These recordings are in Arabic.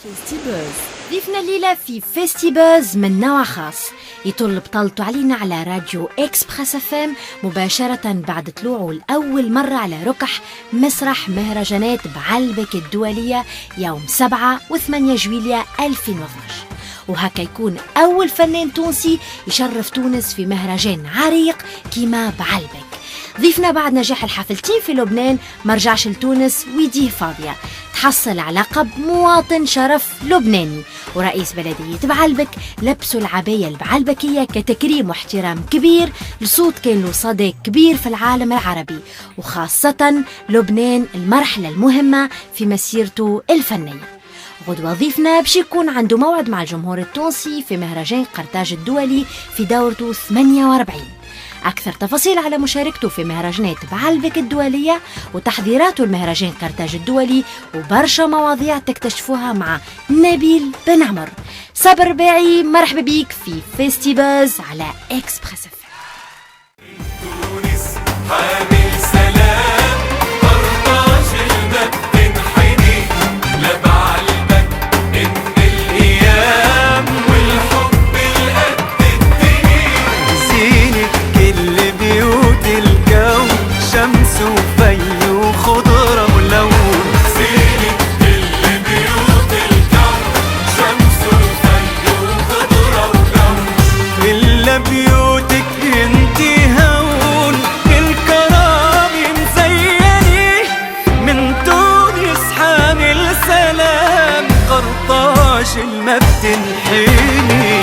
فيستيبوز. ضيفنا الليلة في فيستيبوز من نوع خاص يطل بطلته علينا على راديو إكسبرس FM مباشرة بعد طلوعه لأول مرة على ركح مسرح مهرجانات بعلبك الدولية يوم 7 و8 جويلية 2012. وهكا يكون أول فنان تونسي يشرف تونس في مهرجان عريق كيما بعلبك. ضيفنا بعد نجاح الحفلتين في لبنان مرجعش لتونس ويديه فاضية، تحصل على لقب مواطن شرف لبناني، ورئيس بلدية بعلبك لبسوا العباية البعلبكية كتكريم واحترام كبير لصوت كان له صدى كبير في العالم العربي وخاصة لبنان، المرحلة المهمة في مسيرته الفنية. غدوة ضيفنا باش يكون عنده موعد مع الجمهور التونسي في مهرجان قرطاج الدولي في دورته 48. أكثر تفاصيل على مشاركته في مهرجانات بعلبك الدولية وتحضيراته المهرجان قرطاج الدولي وبرشا مواضيع تكتشفوها مع نبيل بن عمر. صابر باعي، مرحبا بيك في فيستيبوز على إكسبرس FM. تونس حامل سلام قرطاج المبتن حيني لبعلبك إن الأيام والحب القد الدنيا زينك كل بيوت الكون شمس وفي وخضرة ولون زينك كل بيوت الكون شمس وفي وخضرة ولون إلا بيوتك انتي هون الكرام مزيني من تونس حامل سلام قرطاج المبتن حيني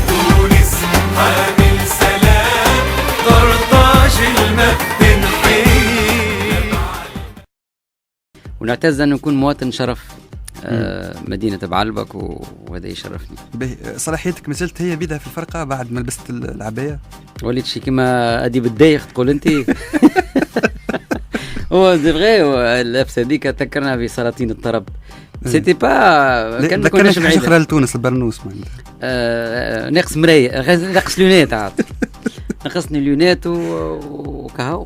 تونس حامل سلام قرطاج المبتن حيني. ونعتز أن نكون مواطن شرف مدينة بعلبك وهذا يشرفني. صلاحيتك ما زلت هي بيدها في الفرقة بعد ما لبست العباية؟ وليت شي كما أدي بالدايخ تقول أنت. هو دي فغي اللبسة ديك تذكرنا بسلاطين الطرب. سيتي با كان ذكرنا في حاجة أخرى لتونس البرنوس ناقص مراية، ناقص لونات عاد. ناقصني لونات وكهو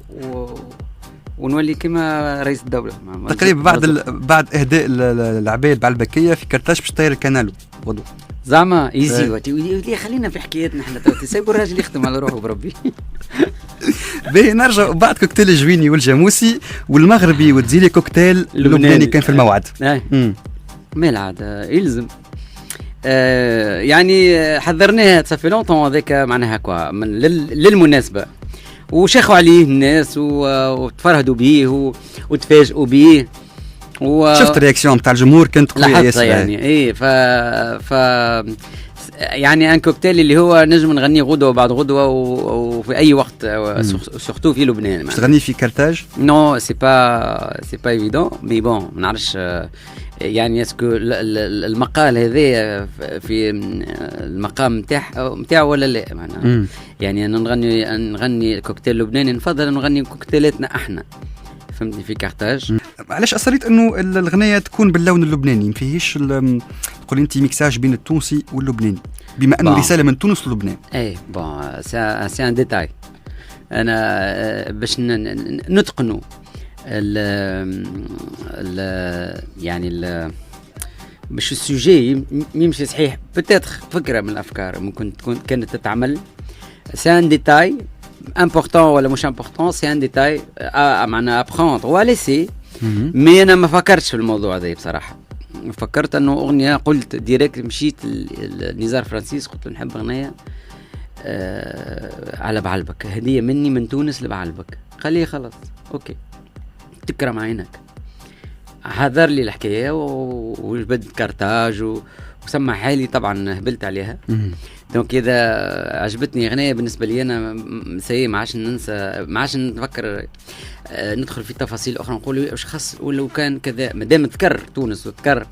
ونولي كما رئيس الدولة تقريبا بعد إهداء العباية البعلبكية في كرتاج باش طير الكنالو غدوة زعما يزي ودي خلينا في حكاياتنا احنا توتي سايبوا الراجل يخدم على روحه بربي. باهي نرجع بعد كوكتيل الجويني والجاموسي والمغربي والتزيلي كوكتيل اللبناني كان في الموعد. ما العادة يلزم يعني حذرناها تصفي لونطون هذاك معناها كوا للمناسبة وشاخوا عليه الناس وتفرهدوا بيه وتفاجئوا بيه شفت الرياكسيون بتاع الجمهور كانت قوية ياسر يعني ايه ف يعني ان كوكتيل اللي هو نجم نغنيه غدوه وبعد غدوه وفي اي وقت سورتو في لبنان. تغني في كرتاج؟ نو سي با ايفيدون مي بون ما نعرفش يعني اسكو المقال هذا في المقام نتاعو ولا لا معناها. يعني انا نغني كوكتيل لبناني نفضل نغني كوكتيلاتنا احنا فهمتني في كارتاج. علاش اصريت انه الغنية تكون باللون اللبناني ما فيهش تقول انت ميكساج بين التونسي واللبناني بما انه رسالة من تونس للبنان؟ اي بون سي ان ديتاي. انا باش نتقنوا يعني باش السوجي يمشي صحيح بتاتخ فكرة من الافكار ممكن تكون كانت تتعمل سي ان ديتاي امبورطون ولا مش امبورطون سي ان ديتاي معناها ابخوندر ولا سي مي انا ما فكرتش في الموضوع هذا بصراحه. فكرت انه اغنيه قلت ديريكت مشيت لنزار فرانسيس قلت له نحب اغنيه على بعلبك هديه مني من تونس لبعلبك. قال لي خلاص اوكي تكرم عينك. حضر لي الحكايه وجبدت كارتاج وسمع حالي طبعا هبلت عليها. دونك اذا عجبتني اغنيه بالنسبه لي انا سي ما عادش ننسى ما عادش نفكر ندخل في تفاصيل اخرى نقول واش خاص ولو كان كذا ما دام تذكر تونس وتذكر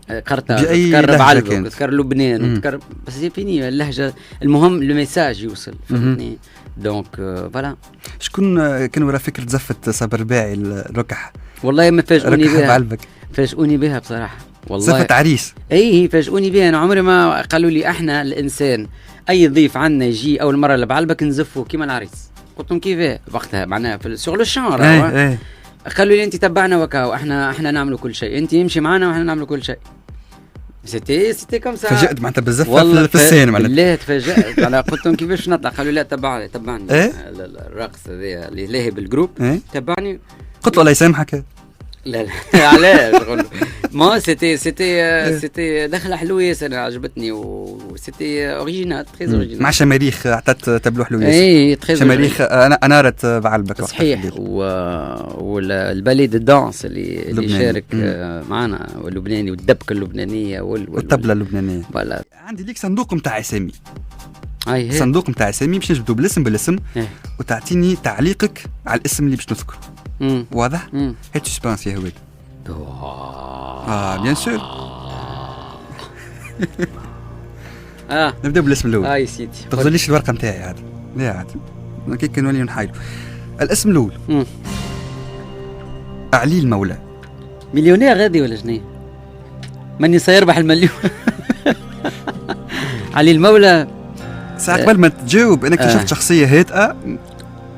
قرطاج وتذكر بعلبك وتذكر لبنان وتذكر بس هي فيني اللهجه المهم الميساج يوصل فهمتني. دونك فوالا. شكون كان ورا فكره زفت صابر باعي الركح؟ والله ما فاجئوني بها بعلبك. فاجئوني بها بصراحه والله زفت عريس. اي فاجئوني بها. انا عمري ما قالوا لي احنا الانسان اي ضيف عندنا يجي اول مره لبعلبك نزفه كيما العريس. قلت لهم كيف وقتها معناها في الشغل الشهر قالوا لي انت تبعنا وكاو احنا نعملوا كل شيء انت يمشي معنا واحنا نعملوا كل شيء سيتي كم ساعه. فاجأت معناتها بالزفه والله في السين معناتها. بالله تفاجأت. انا قلت لهم كيفاش نطلع، قالوا لا تبعني إيه؟ الرقص هذا اللي لاهي بالجروب. إيه؟ تبعني. قلت له الله يسامحك. لا علاش نقول ما سيتي دخله حلو ياسر، عجبتني وسيتي اوريجينال تري اوريجينال مع شماريخ عطات تبلو حلو ياسر. اي تري شماريخ انا رات بعلبك صحيح. والبالي دو دانس اللي شارك معنا، واللبناني والدبكه اللبنانيه والطبله اللبنانيه. فوالا عندي ليك صندوق نتاع اسامي. هاي صندوق نتاع اسامي باش نجبدوا بالاسم وتعطيني تعليقك على الاسم اللي باش نذكر. واضح؟ هات سسبانس يا هويد. بيان سور. نبدا بالاسم الاول. يا سيدي تغزليش الورقه نتاعي هذا. لا عاد كي كنولي نحايلو. الاسم الاول علي المولى. مليونير غادي ولا شنو؟ ماني سيربح المليون. علي المولى. ساعة قبل ما تجاوب انا اكتشفت شخصيه هادئه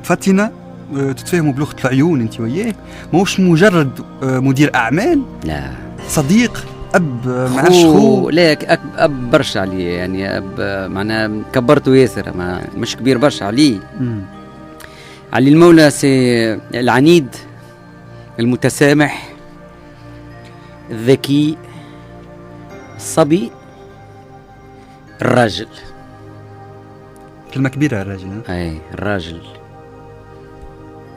فاتنه، تتفاهموا بلغه العيون انت وياه، ماهوش مجرد مدير اعمال، لا صديق، اب، ما عرفش خو. لا اب برشا عليه، يعني اب معناها كبرته ياسر، مش كبير برشا عليه. علي المولى سي العنيد، المتسامح، الذكي، الصبي، الراجل. كلمة كبيرة الراجل. اي الراجل.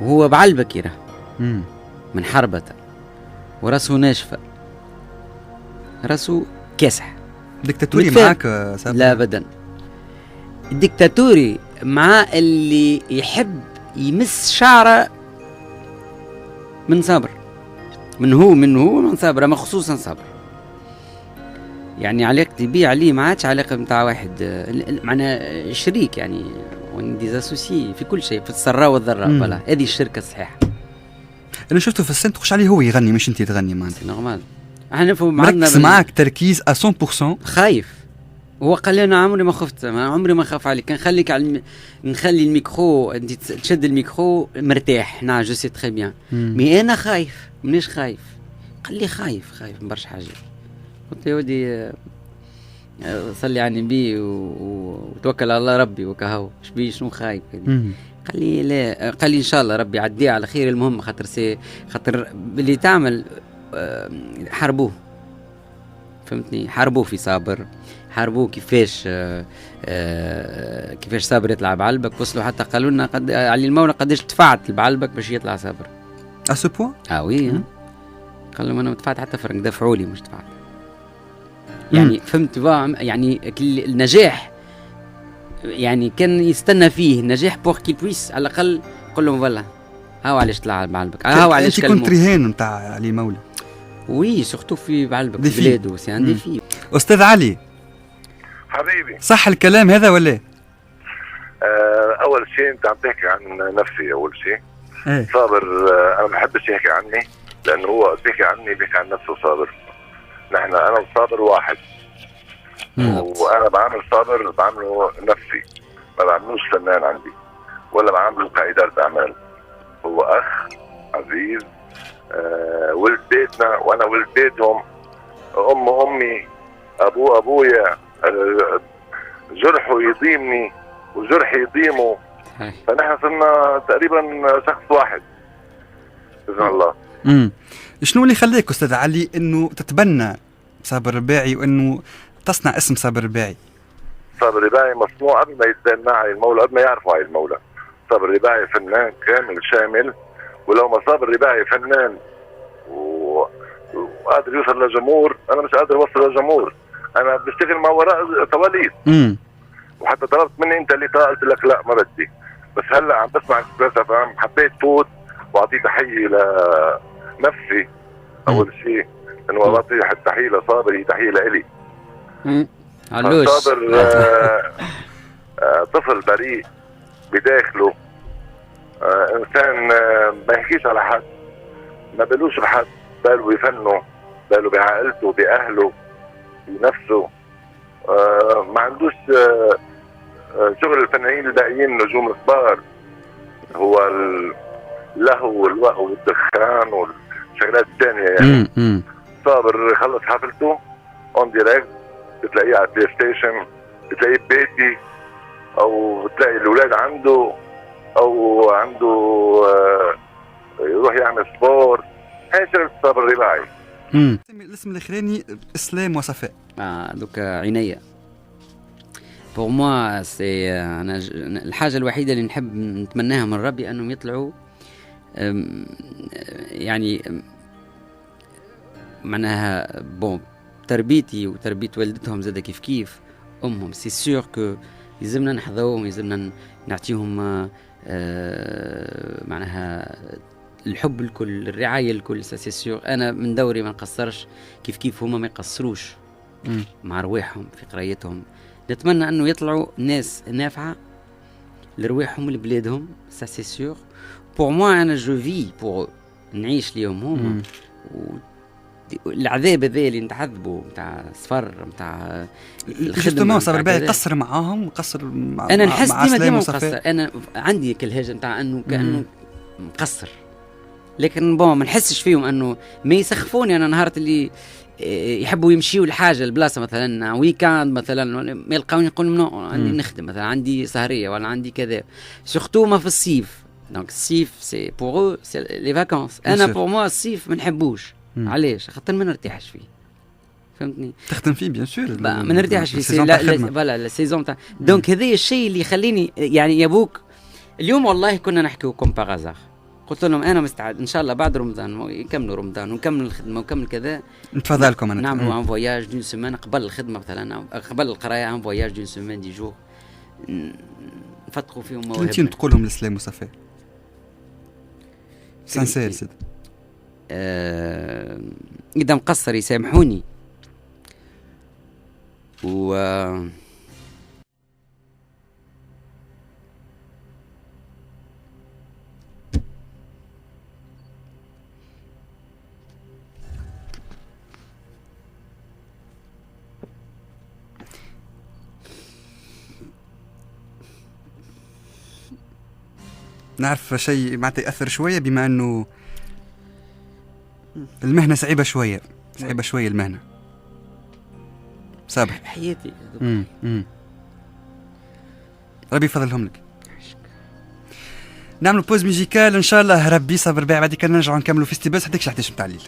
وهو بعلبك يرى من حربة، وراسه ناشفة، راسه كاسح. ديكتاتوري معاك سابق؟ لا ابدا. الديكتاتوري مع اللي يحب يمس شعره من صابر، من هو من صابر، اما خصوصا صابر. يعني علاقتي بيه عليه ما عادش علاقه نتاع واحد معنا شريك، يعني ديزاسوسي في كل شيء، في السراء والضراء. فوالا هذه الشركه الصحيحه. انا شفته في السن تخش عليه هو يغني مش انت تغني معناتها. نورمال. احنا نفهم مركز معاك تركيز 100%. خايف. هو قال لي انا عمري ما خفت، عمري ما خاف عليك، نخليك على نخلي الميكرو، انت تشد الميكرو مرتاح. نا جو سي تري بيان، مي انا خايف. منيش خايف؟ قال لي خايف من برشا حاجات. قلت له يا ودي صلي على النبي وتوكل على الله ربي وكهو، شبيه شنو خايف؟ قال لي لا، قال لي ان شاء الله ربي يعديها على خير. المهم خاطر اللي تعمل حاربوه، فهمتني؟ حاربوه في صابر، حاربوه كيفاش صابر يطلع بعلبك. وصلوا حتى قالوا لنا علي المولى قداش دفعت بعلبك باش يطلع صابر. سو بوان؟ وي. قال لهم انا ما دفعت حتى فرنك، دفعوا لي مش دفعت. يعني فهمت يعني النجاح يعني كان يستنى فيه النجاح بور كي بويس على الاقل قول لهم فوالا هاو علاش طلع بعلبك، هاو علاش كلمه. انت كنت رهان نتاع علي المولى؟ وي سورتو في بعلبك في بلاده سي عندي فيه. استاذ علي حبيبي، صح الكلام هذا ولا؟ اول شيء انت عم تحكي عن نفسي. اول شيء صابر انا ما بحبش يحكي عني، لانه هو بيحكي عني بيحكي عن نفسه. صابر انا وصابر واحد، وانا بعمل صابر بعمله نفسي، ما بعملوش فنان عندي ولا بعمله كإدارة اعمال. هو اخ عزيز، ولد بيتنا وانا ولد بيتهم، امي ابويا، جرحه يضيمني وجرحي يضيمه، فنحن صرنا تقريبا شخص واحد باذن الله. شنو اللي خليك استاذ علي انه تتبنى صابر الرباعي وانه تصنع اسم صابر الرباعي؟ صابر الرباعي مصنوع قبل ما يتبنى علي المولى، قبل ما يعرفوا علي المولى. صابر الرباعي فنان كامل شامل، ولو ما صابر الرباعي فنان وقادر يوصل للجمهور، انا مش قادر اوصل للجمهور. انا بشتغل مع وراء تواليف. وحتى طلبت مني انت اللي قلت لك لا ما بدي، بس هلا عم بسمع اكسبريس اف ام، حبيت فوت واعطي تحيه لنفسي اول شيء، انه بعطي تحيه لصابر، هي تحيه لإلي. علوش صابر طفل بريء بداخله، انسان ما يحكيش على حد، ما بلوش بحد، باله بفنه، باله بعائلته، باهله، بنفسه. ما عندوش شغل الفنانين الباقيين نجوم الصغار، هو اللهو والوقو والدخان والشغلات الثانيه يعني. صابر خلص حفلته اون دايركت، بتلاقيه على البلاي ستيشن، بتلاقيه ببيتي، او بتلاقي الاولاد عنده، او عنده يروح يعمل سبورت. هاي سر الصبر الرباعي. الاسم الاخراني اسلام وصفاء. دوكا عناية. بور موا سي انا الحاجه الوحيده اللي نحب نتمناها من ربي انهم يطلعوا يعني معناها بون تربيتي وتربيه والدتهم زاد كيف امهم. سي سور كو يلزمنا نحظوهم، يلزمنا نعطيهم معناها الحب الكل، الرعايه الكل. سي سور انا من دوري ما نقصرش كيف هما ما يقصروش مع رواحهم في قرايتهم. نتمنى انه يطلعوا ناس نافعه لرواحهم لبلادهم. سا سي سور بور موا انا جو في بور نعيش ليهم هما. العذاب هذا اللي نتعذبوا نتاع السفر نتاع الخدمه صار بالي يقصر معاهم، يقصر مع انا نحس ديما مقصر. انا عندي كالهاجه نتاع انه كانه مقصر، لكن بون ما نحسش فيهم انه ما يسخفوني. انا نهارت اللي يحبوا يمشيوا لحاجه البلاصه مثلا ويكاند مثلا ما يلقاوني يقول نو عندي نخدم مثلا، عندي سهريه ولا عندي كذا. سورتو ما في الصيف، دونك الصيف سي بور سي لي فاكونس. انا بور موا الصيف ما نحبوش. علاش؟ خاطر ما نرتاحش فيه، فهمتني؟ تخدم فيه بيان سور ما نرتاحش فيه. لا لا سيزون تاع دونك هذا الشيء اللي يخليني يعني يا بوك. اليوم والله كنا نحكيو كوم باغازار، قلت لهم انا مستعد ان شاء الله بعد رمضان يكملوا رمضان ونكمل الخدمه ونكمل كذا. نتفضل لكم انا نعملوا ان فواياج دون سيمين قبل الخدمه مثلا، قبل القرايه ان فواياج دون سيمين دي جور نفتقوا فيهم مواهب. انت تقول لهم الاسلام وصفاء سانسير سيد. اذا مقصر يسامحوني و نعرف شيء معناتها يأثر شوية، بما أنه المهنة صعيبة شوية المهنة صعبة حياتي. ربي يفضلهم لك. نعملوا بوز ميوزيكال إن شاء الله. ربي صبر بيع بعد كده نرجعوا نكملوا فيستيباس حتى كش 11 متاع الليل.